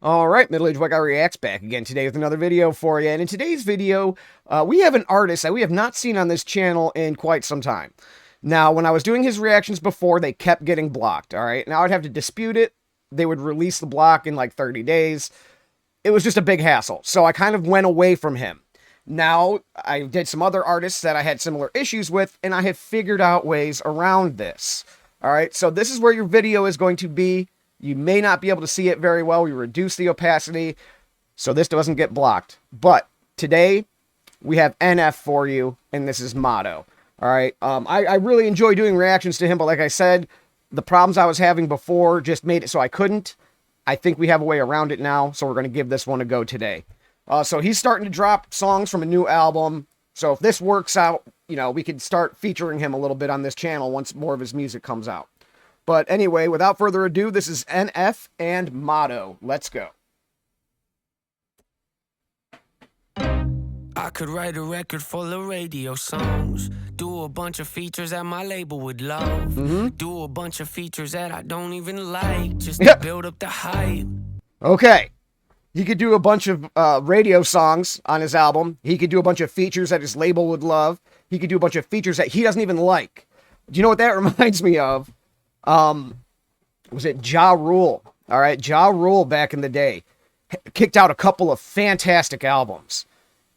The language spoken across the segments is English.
All right, Middle-Aged White Guy Reacts back again today with another video for you. And in today's video, we have an artist that we have not seen on this channel in quite some time. Now, when I was doing his reactions before, they kept getting blocked, all right? Now I'd have to dispute it. They would release the block in like 30 days. It was just a big hassle, so I kind of went away from him. Now, I did some other artists that I had similar issues with, and I have figured out ways around this. All right, so this is where your video is going to be. You may not be able to see it very well. We reduce the opacity so this doesn't get blocked. But today, we have NF for you, and this is Motto. All right, I really enjoy doing reactions to him, but like I said, the problems I was having before just made it so I couldn't. I think we have a way around it now, so we're going to give this one a go today. So he's starting to drop songs from a new album. So if this works out, you know, we could start featuring him a little bit on this channel once more of his music comes out. But anyway, without further ado, this is NF and Motto. Let's go. I could write a record full of radio songs. Do a bunch of features that my label would love. Do a bunch of features that I don't even like, just to build up the hype. Okay. He could do a bunch of radio songs on his album. He could do a bunch of features that his label would love. He could do a bunch of features that he doesn't even like. Do you know what that reminds me of? Was it Ja Rule? All right, Ja Rule back in the day kicked out a couple of fantastic albums.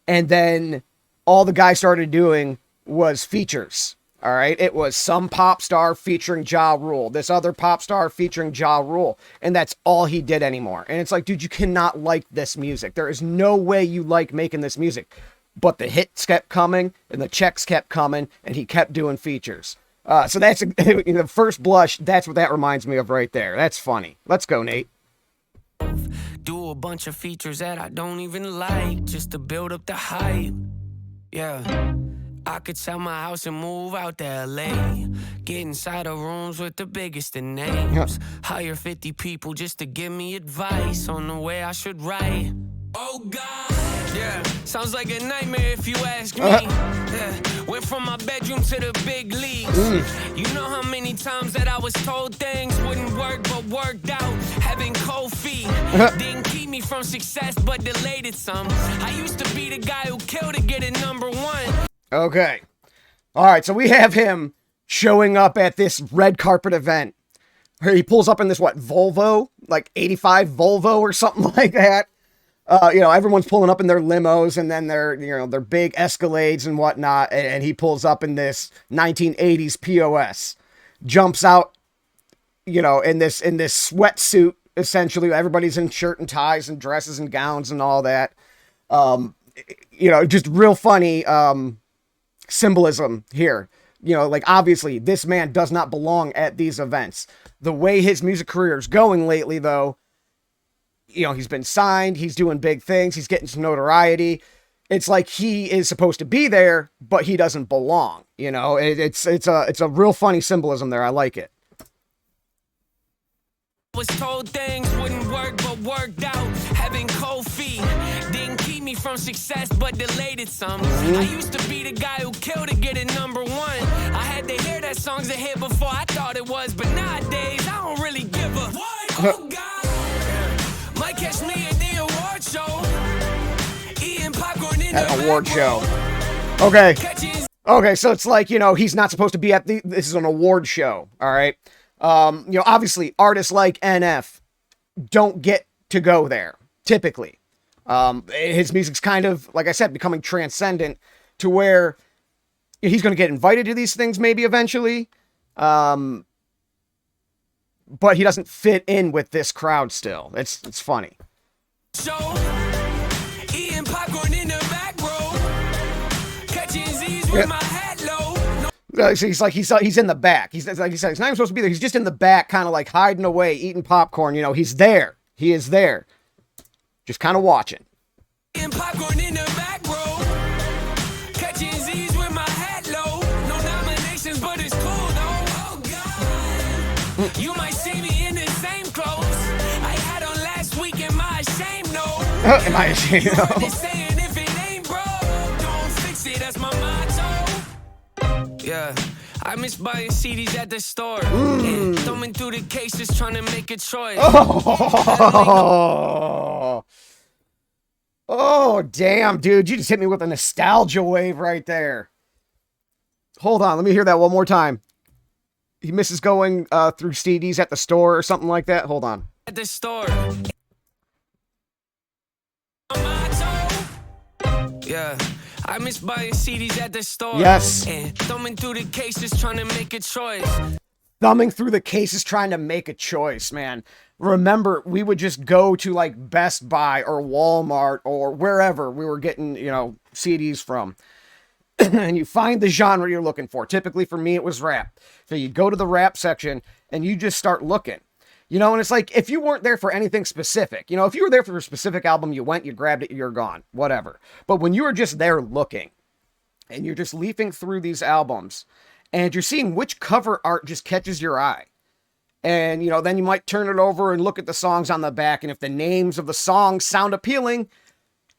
And then all the guy started doing was features. All right, it was some pop star featuring Ja Rule, this other pop star featuring Ja Rule, and that's all he did anymore. And it's like, dude, you cannot like this music. There is no way you like making this music. But the hits kept coming, and the checks kept coming, and he kept doing features. So that's, in the first blush, that's what that reminds me of right there. That's funny. Let's go, Nate. Do a bunch of features that I don't even like, just to build up the hype. Yeah. I could sell my house and move out to LA. Get inside of rooms with the biggest of names. Hire 50 people just to give me advice on the way I should write. Oh God, yeah, sounds like a nightmare if you ask me. Yeah. Went from my bedroom to the big leagues. You know how many times that I was told things wouldn't work but worked out. Having cold feet didn't keep me from success but delayed it some. I used to be the guy who killed to get it #1. Okay. All right, so we have him showing up at this red carpet event. He pulls up in this, what, Volvo? Like 85 Volvo or something like that. You know, everyone's pulling up in their limos and then their, you know, their big Escalades and whatnot. And he pulls up in this 1980s POS. Jumps out, you know, in this sweatsuit, essentially. Everybody's in shirt and ties and dresses and gowns and all that. You know, just real funny symbolism here. You know, like, obviously, this man does not belong at these events. The way his music career is going lately, though, you know, he's been signed, he's doing big things, he's getting some notoriety. It's like he is supposed to be there, but he doesn't belong. You know, it's a real funny symbolism there. I like it. Was told things wouldn't work but worked out. Having cold feet didn't keep me from success but delayed it some. I used to be the guy who killed to get it #1. I had to hear that song's a hit before I thought it was, but nowadays I don't really give a what. Oh God, might catch me at the award show, eating popcorn in At the award back show. row. Okay. Catching Okay, so it's like, you know, he's not supposed to be at this is an award show. All right. You know, obviously artists like NF don't get to go there typically. His music's kind of, like I said, becoming transcendent to where he's going to get invited to these things maybe eventually. But he doesn't fit in with this crowd still. It's funny. show, eating popcorn in the back row. Catching Z's with my hat low. So he's in the back. He's like he said, he's not even supposed to be there. He's just in the back, kind of like hiding away, eating popcorn. You know, he's there. He is there. Just kind of watching. Eating popcorn in the back row. Catching Z's with my hat low. No nominations, but it's cool though. Oh God, you might see me in the same clothes I had on last week. Am I ashamed? No. Am I ashamed? They saying if it ain't broke, don't fix it. That's my motto. Yeah, I miss buying CDs at the store and thumbing through the cases trying to make a choice. Oh, damn, dude. You just hit me with a nostalgia wave right there. Hold on. Let me hear that one more time. He misses going through CDs at the store or something like that. Hold on. At the store. Yeah. I miss buying CDs at the store. Yes. And thumbing through the cases trying to make a choice. Thumbing through the cases trying to make a choice, man. Remember, we would just go to like Best Buy or Walmart or wherever we were getting, you know, CDs from. And you find the genre you're looking for. Typically for me, it was rap. So you go to the rap section and you just start looking. You know, and it's like, if you weren't there for anything specific, you know, if you were there for a specific album, you went, you grabbed it, you're gone, whatever. But when you were just there looking and you're just leafing through these albums and you're seeing which cover art just catches your eye. And, you know, then you might turn it over and look at the songs on the back. And if the names of the songs sound appealing,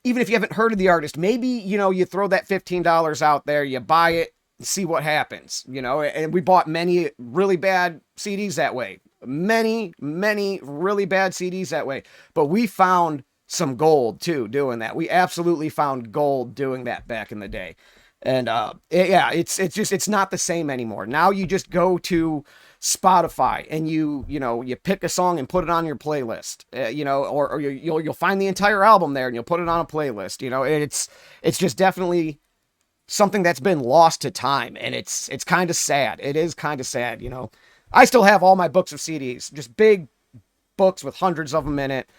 even if you haven't heard of the artist, maybe, you know, you throw that $15 out there, you buy it, see what happens, you know. And we bought many really bad CDs that way. Many really bad CDs that way. But we found some gold too doing that. We absolutely found gold doing that back in the day. And yeah, it's not the same anymore. Now you just go to Spotify and you pick a song and put it on your playlist, you know, or you'll find the entire album there and you'll put it on a playlist, you know. And it's just definitely something that's been lost to time, and it's kind of sad. It is kind of sad, you know. I still have all my books of CDs, just big books with hundreds of them in it.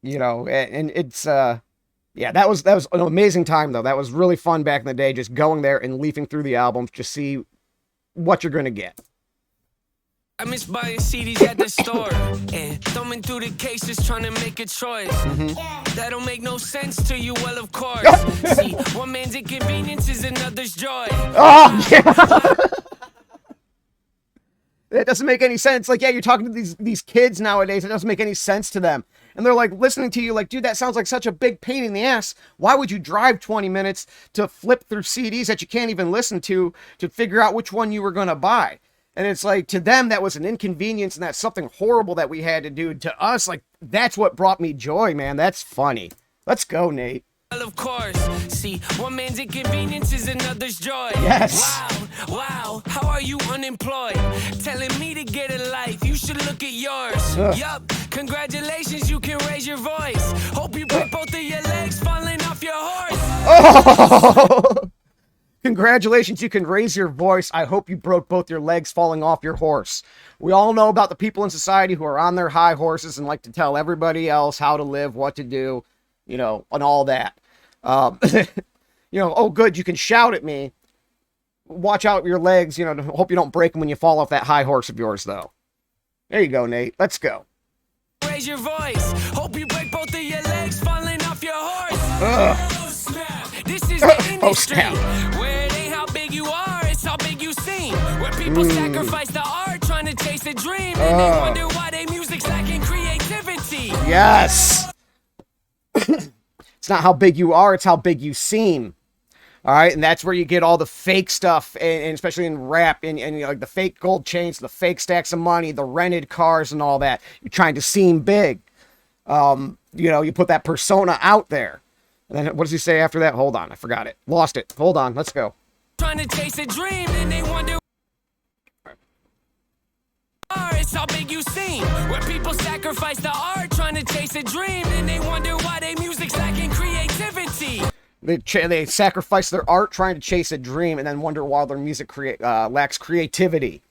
You know, and it's yeah, that was an amazing time though. That was really fun back in the day, just going there and leafing through the albums to see what you're gonna get. I miss buying CDs at the store and thumbing through the cases trying to make a choice. That don't make no sense to you, well, of course. See, one man's inconvenience is another's joy. Oh, yeah. It doesn't make any sense. Like, yeah, you're talking to these kids nowadays. It doesn't make any sense to them. And they're like listening to you like, dude, that sounds like such a big pain in the ass. Why would you drive 20 minutes to flip through CDs that you can't even listen to figure out which one you were going to buy? And it's like, to them, that was an inconvenience and that's something horrible that we had to do. To us, like, that's what brought me joy, man. That's funny. Let's go, Nate. Well, of course. See, one man's inconvenience is another's joy. Yes. Wow. How are you unemployed? Telling me to get a life. You should look at yours. Yup. Congratulations, you can raise your voice. Hope you break both of your legs falling off your horse. Oh! Congratulations, you can raise your voice. I hope you broke both your legs falling off your horse. We all know about the people in society who are on their high horses and like to tell everybody else how to live, what to do, you know, and all that. You know, oh, good, you can shout at me. Watch out your legs, you know, hope you don't break them when you fall off that high horse of yours, though. There you go, Nate. Let's go. Raise your voice. Hope you break both of your legs falling off your horse. Oh, snap. This is the industry. oh, snap. Where it ain't how big you are, it's how big you seem. Where people sacrifice the art trying to chase a dream. And they wonder why their music's lacking creativity. Yes. It's not how big you are, it's how big you seem. All right, and that's where you get all the fake stuff, and especially in rap, and you know, like the fake gold chains, the fake stacks of money, the rented cars, and all that. You're trying to seem big. You know, you put that persona out there. And then what does he say after that? Hold on, I forgot it. Lost it. Hold on, let's go. Trying to chase a dream, and they wonder it's how big you seem. Where people sacrifice the art trying to chase a dream, and they wonder why their music's lacking creativity. They sacrifice their art trying to chase a dream and then wonder why their music lacks creativity.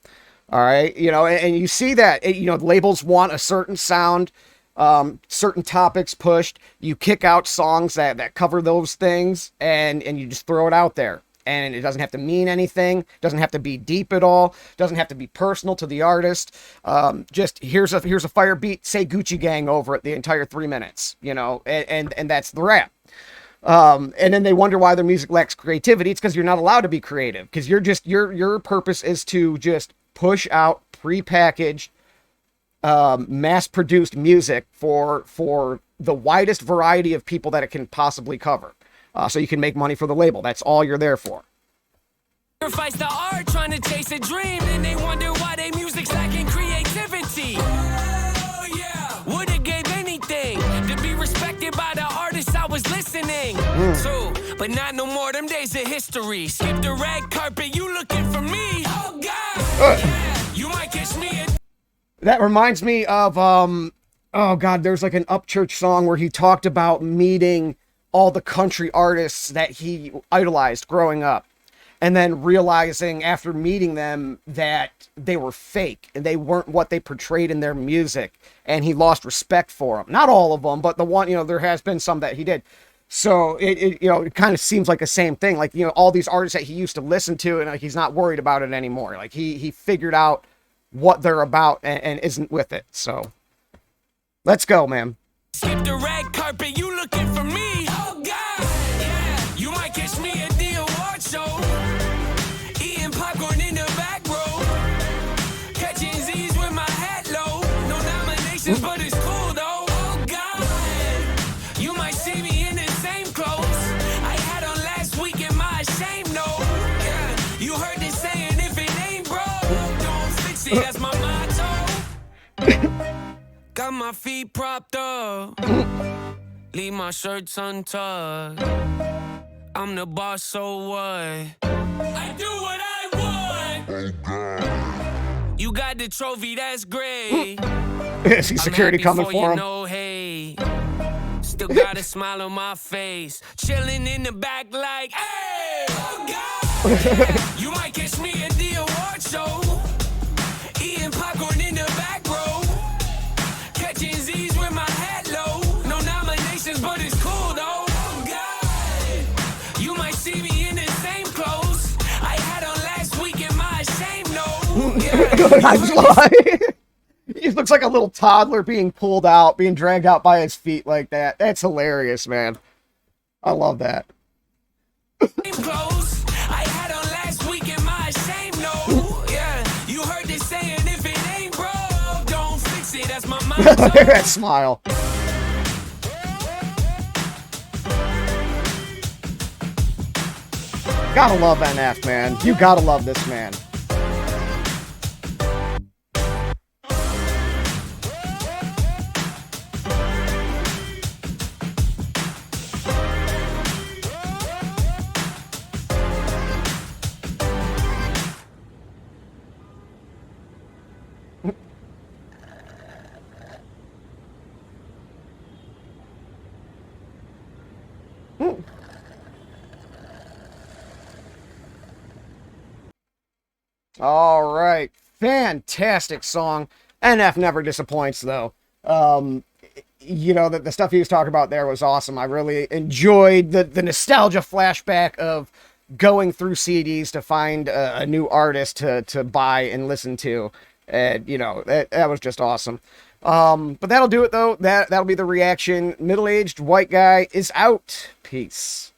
All right, you know, and you see that, you know, labels want a certain sound, certain topics pushed. You kick out songs that cover those things, and you just throw it out there. And it doesn't have to mean anything. Doesn't have to be deep at all. Doesn't have to be personal to the artist. Just here's a fire beat. Say Gucci Gang over it the entire 3 minutes. You know, and that's the rap. And then they wonder why their music lacks creativity. It's because you're not allowed to be creative. Because you're just your purpose is to just push out prepackaged, mass-produced music for the widest variety of people that it can possibly cover. So you can make money for the label. That's all you're there for. Sacrifice the art trying to chase a dream, and they wonder why they music's lacking creativity. Oh yeah, would've gave anything to be respected by the artists I was listening to, but not no more. Them days of history. Skip the red carpet, you looking for me? Oh God, yeah, you might catch me. That reminds me of oh God, there's like an Upchurch song where he talked about meeting all the country artists that he idolized growing up, and then realizing after meeting them that they were fake and they weren't what they portrayed in their music, and he lost respect for them. Not all of them, but the one, there has been some that he did. So it kind of seems like the same thing. Like, all these artists that he used to listen to, and like, he's not worried about it anymore. Like he figured out what they're about and isn't with it. So let's go, man. Skip the red carpet, you looking for me? Oh God, yeah, you might catch me at the award show, eating popcorn in the back row, catching Z's with my hat low. No nominations, but it's cool though. Oh God, you might see me in the same clothes I had on last week in my shame note. Yeah, you heard this saying, if it ain't broke, don't fix it. That's my motto. Got my feet propped up, leave my shirts untucked. I'm the boss, so what? I do what I want. Oh God. You got the trophy, that's great. See security coming for him. Hey, still got a smile on my face, chilling in the back like, hey, oh God. Yeah. You might catch me at the award show, eating popcorn in the back row, catching Z's with my hat low. No nominations, but it's cool though. Oh God, you might see me in the same clothes I had on last week in my shame note. Yeah. He looks like a little toddler being pulled out, being dragged out by his feet like that. That's hilarious, man. I love that. Same clothes I had on last week in my shame note. Yeah, you heard this saying, if it ain't broke, don't fix it. That's my motto. That smile. Gotta love NF, man. You gotta love this man. All right, fantastic song. NF never disappoints, though. The stuff he was talking about there was awesome. I really enjoyed the nostalgia flashback of going through CDs to find a new artist to buy and listen to. And, that was just awesome. But that'll do it, though. That'll be the reaction. Middle-aged white guy is out. Peace.